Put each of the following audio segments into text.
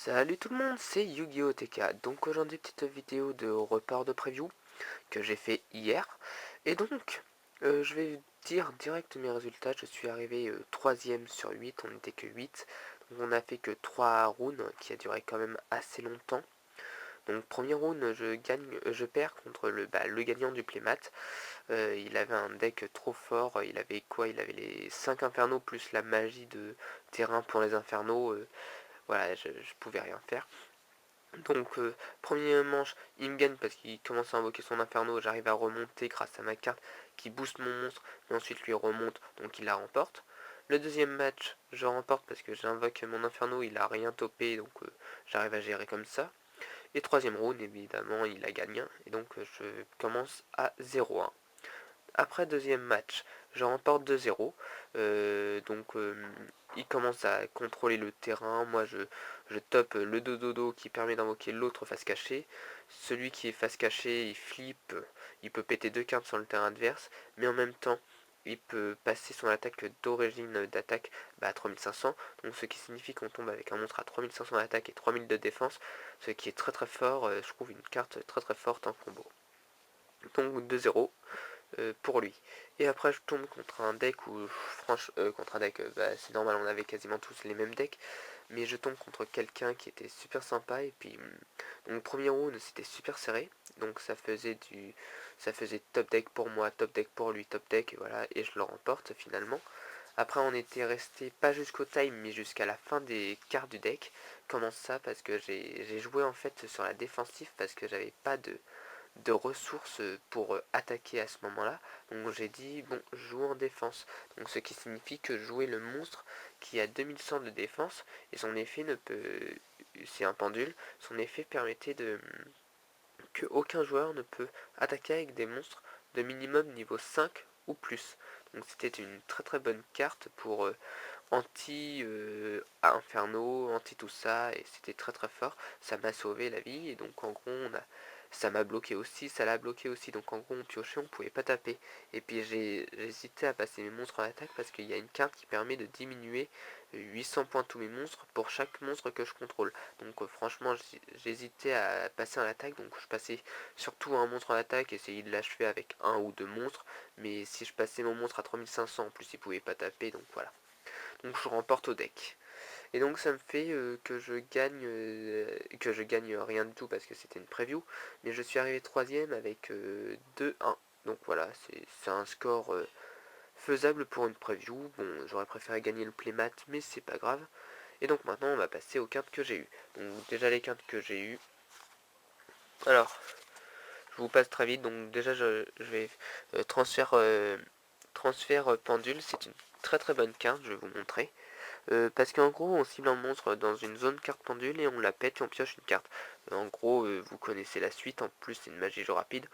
Salut tout le monde, c'est Yu-Gi-Oh TK. Donc aujourd'hui petite vidéo de report de preview que j'ai fait hier. Et donc je vais dire direct mes résultats. Je suis arrivé 3ème sur 8, on n'était que 8. Donc on a fait que 3 rounds qui a duré quand même assez longtemps. Donc premier round je perds contre le gagnant du playmat. Il avait un deck trop fort, il avait quoi? Il avait les 5 infernaux plus la magie de terrain pour les infernaux. Voilà, je pouvais rien faire. Donc, premier manche, il me gagne parce qu'il commence à invoquer son inferno. J'arrive à remonter grâce à ma carte qui booste mon monstre, mais ensuite lui remonte, donc il la remporte. Le deuxième match, je remporte parce que j'invoque mon inferno, il a rien topé, donc j'arrive à gérer comme ça. Et troisième round, évidemment, il a gagné, et donc je commence à 0-1. Après deuxième match, je remporte 2-0. Il commence à contrôler le terrain. Moi, je top le dododo qui permet d'invoquer l'autre face cachée. Celui qui est face cachée, il flippe. Il peut péter deux cartes sur le terrain adverse. Mais en même temps, il peut passer son attaque d'origine d'attaque à 3500. Donc ce qui signifie qu'on tombe avec un monstre à 3500 d'attaque et 3000 de défense. Ce qui est très très fort. Je trouve une carte très très forte en combo. Donc 2-0 pour lui. Et après je tombe contre un deck où contre un deck, c'est normal, on avait quasiment tous les mêmes decks, mais je tombe contre quelqu'un qui était super sympa et puis donc premier round c'était super serré, donc ça faisait top deck pour moi, top deck pour lui, top deck et voilà, et je le remporte finalement. Après on était resté pas jusqu'au time mais jusqu'à la fin des cartes du deck. Comment ça? Parce que j'ai joué en fait sur la défensive parce que j'avais pas de ressources pour attaquer à ce moment-là. Donc j'ai dit, bon, je joue en défense. Donc ce qui signifie que jouer le monstre qui a 2100 de défense, et son effet ne peut... C'est un pendule, son effet permettait que aucun joueur ne peut attaquer avec des monstres de minimum niveau 5 ou plus. Donc c'était une très très bonne carte pour anti-inferno, anti tout ça, et c'était très très fort. Ça m'a sauvé la vie, et donc en gros ça m'a bloqué aussi, ça l'a bloqué aussi, donc en gros on piochait, on pouvait pas taper. Et puis j'ai hésité à passer mes monstres en attaque parce qu'il y a une carte qui permet de diminuer 800 points tous mes monstres pour chaque monstre que je contrôle. Donc franchement j'hésitais à passer en attaque, donc je passais surtout un monstre en attaque, essayer de l'achever avec un ou deux monstres, mais si je passais mon monstre à 3500, en plus il pouvait pas taper, donc voilà. Donc je remporte au deck. Et donc ça me fait que je gagne rien du tout parce que c'était une preview, mais je suis arrivé troisième avec 2-1. Donc voilà, c'est un score faisable pour une preview. Bon, j'aurais préféré gagner le playmat, mais c'est pas grave. Et donc maintenant on va passer aux cartes que j'ai eues. Donc déjà les cartes que j'ai eues. Alors, je vous passe très vite. Donc déjà je vais transfert pendule, c'est une très très bonne carte, je vais vous montrer. Parce qu'en gros, on cible un monstre dans une zone carte pendule et on la pète et on pioche une carte. En gros, vous connaissez la suite. En plus, c'est une magie jeu rapide.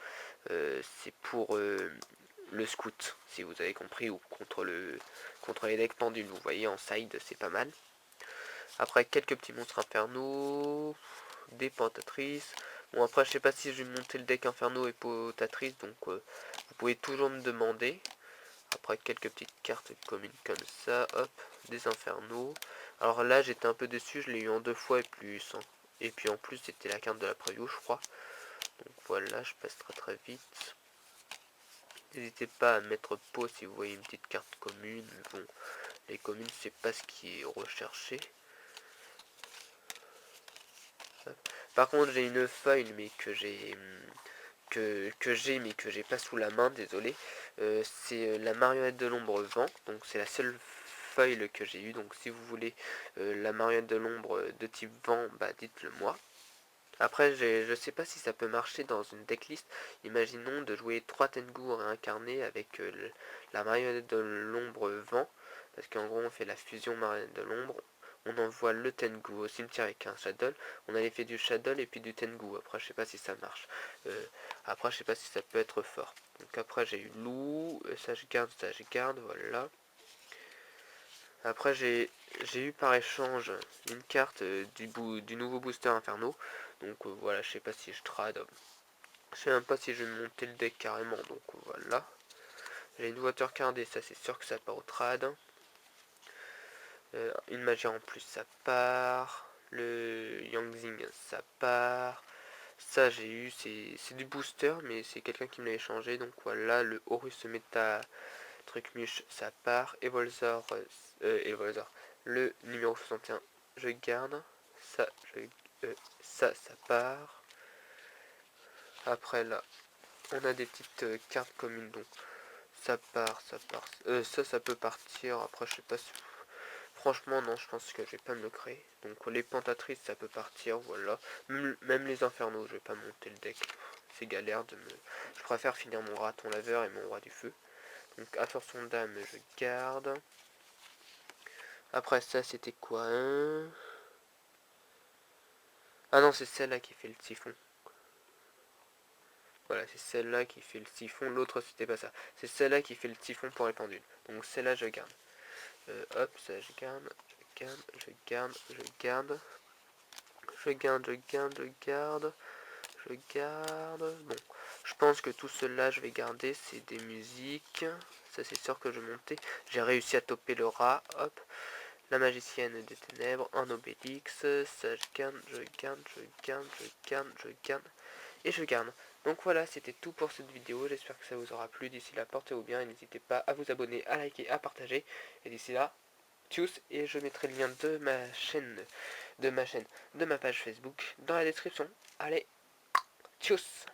C'est pour le scout, si vous avez compris, ou contre les decks pendules. Vous voyez, en side, c'est pas mal. Après, quelques petits monstres infernaux, des pentatrices. Bon, après, je sais pas si je vais monter le deck inferno et potatrice, donc vous pouvez toujours me demander. Après quelques petites cartes communes comme ça, hop, des infernaux. Alors là j'étais un peu déçu, je l'ai eu en deux fois et plus. Hein. Et puis en plus c'était la carte de la preview je crois. Donc voilà, je passe très très vite. N'hésitez pas à mettre pause si vous voyez une petite carte commune. Bon, les communes c'est pas ce qui est recherché. Hop. Par contre j'ai une feuille mais que j'ai pas sous la main, désolé. C'est la marionnette de l'ombre vent, donc c'est la seule feuille que j'ai eu. Donc si vous voulez la marionnette de l'ombre de type vent, bah dites-le moi. Après je sais pas si ça peut marcher dans une decklist. Imaginons de jouer 3 Tengu réincarnés avec la marionnette de l'ombre vent, parce qu'en gros on fait la fusion marionnette de l'ombre. On envoie le Tengu au cimetière avec un Shadow. On a l'effet du Shadow et puis du Tengu. Après, je sais pas si ça marche. Après, je sais pas si ça peut être fort. Donc après, j'ai eu loup. Ça, je garde. Voilà. Après, j'ai eu par échange une carte du nouveau booster Inferno. Donc voilà, je sais pas si je trade. Je sais même pas si je vais monter le deck carrément. Donc voilà. J'ai une water cardée. Ça, c'est sûr que ça part au trad. Une magie en plus, ça part. Le Yangzing, ça part. Ça j'ai eu, c'est du booster, mais c'est quelqu'un qui me l'a échangé. Donc voilà, le Horus Meta Trucmuche, ça part. Evolzor, le numéro 61, je garde. Ça, ça part. Après là, on a des petites cartes communes, donc ça part, ça part. Ça peut partir. Après, je sais pas si... Franchement, non, je pense que je vais pas me le créer. Donc les Pentatrices, ça peut partir, voilà. Même les Infernaux, je vais pas monter le deck. C'est galère de me... Je préfère finir mon raton laveur et mon roi du feu. Donc attention dame, je garde. Après ça, c'était quoi, hein? Ah non, c'est celle-là qui fait le siphon. Voilà, c'est celle-là qui fait le siphon. L'autre, c'était pas ça. C'est celle-là qui fait le siphon pour les pendules. Donc celle-là, je garde. Hop, ça, je garde. Je garde, je garde, je garde. Je garde, je garde, je garde. Je garde. Bon, je pense que tout cela, je vais garder. C'est des musiques. Ça, c'est sûr que je vais monter. J'ai réussi à toper le rat. Hop. La magicienne des ténèbres. Un Obélix. Ça, je garde, je garde, je garde, je garde, je garde. Et je garde. Donc voilà, c'était tout pour cette vidéo. J'espère que ça vous aura plu. D'ici là, portez-vous bien. Et n'hésitez pas à vous abonner, à liker, à partager. Et d'ici là, tchuss. Et je mettrai le lien de ma chaîne, de ma page Facebook dans la description. Allez, tchuss.